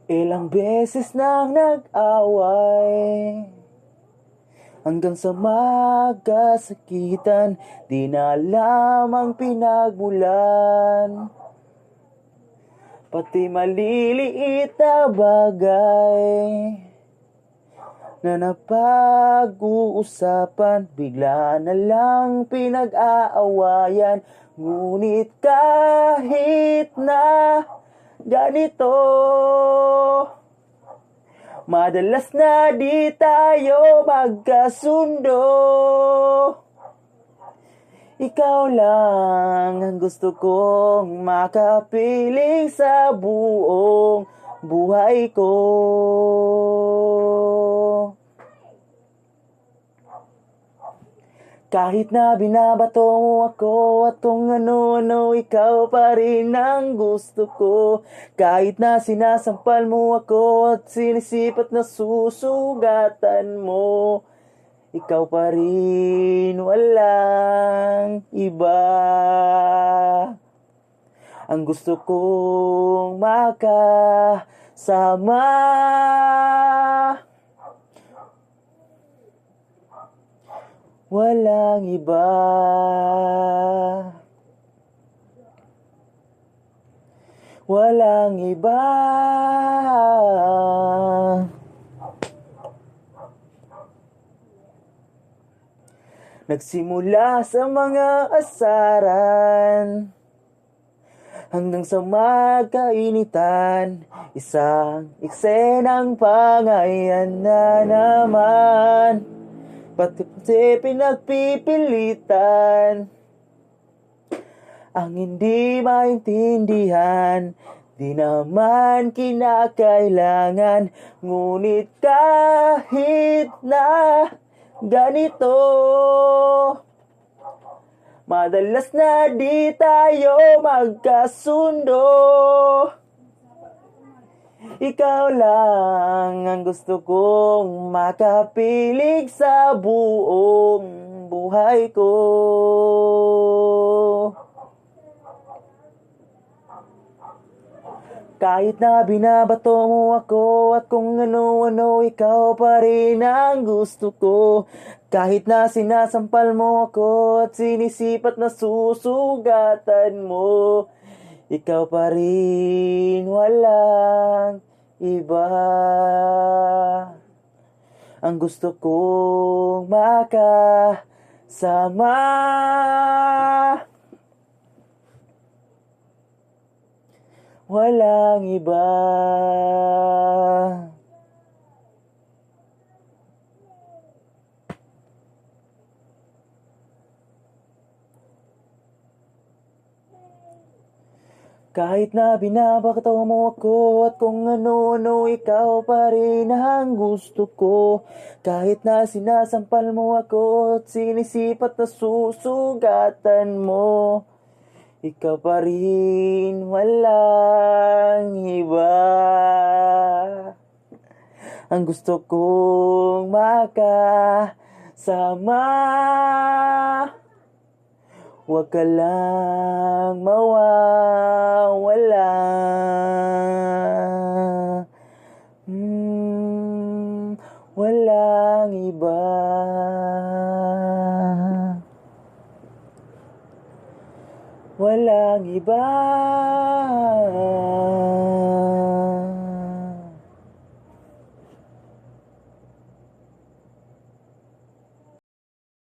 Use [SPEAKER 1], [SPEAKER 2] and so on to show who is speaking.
[SPEAKER 1] Ilang beses nang nag-away hanggang sa magkasakitan, di na alam ang pinagmulan. Pati maliliit na bagay na napag-uusapan, bigla na lang pinag-aawayan. Ngunit kahit na ganito, madalas na di tayo magkasundo. Ikaw lang ang gusto kong makapiling sa buong buhay ko. Kahit na binabato mo ako at kung ano-ano, ikaw pa rin ang gusto ko. Kahit na sinasampal mo ako at sinisipat na susugatan mo, ikaw pa rin, walang iba. Ang gusto kong makasama, walang iba. Walang iba. Nagsimula sa mga asaran hanggang sa magkainitan, isang eksenang pangayan na naman. Pati pinagpipilitan ang hindi maintindihan, di naman kinakailangan. Ngunit kahit na ganito, madalas na di tayo magkasundo. Ikaw lang ang gusto kong makapiling sa buong buhay ko. Kahit na binabato mo ako at kung ano-ano, ikaw pa rin ang gusto ko. Kahit na sinasampal mo ako at sinisipat na susugatan mo, ikaw pa rin, walang iba. Ang gusto kong makasama, walang iba. Kahit na binabato mo ako at kung ano-ano, ikaw pa rin ang gusto ko. Kahit na sinasampal mo ako at sinisipat na susugatan mo, ikaw pa rin, walang iba. Ang gusto kong makasama, huwag ka lang mawawala. Walang iba. Walang iba.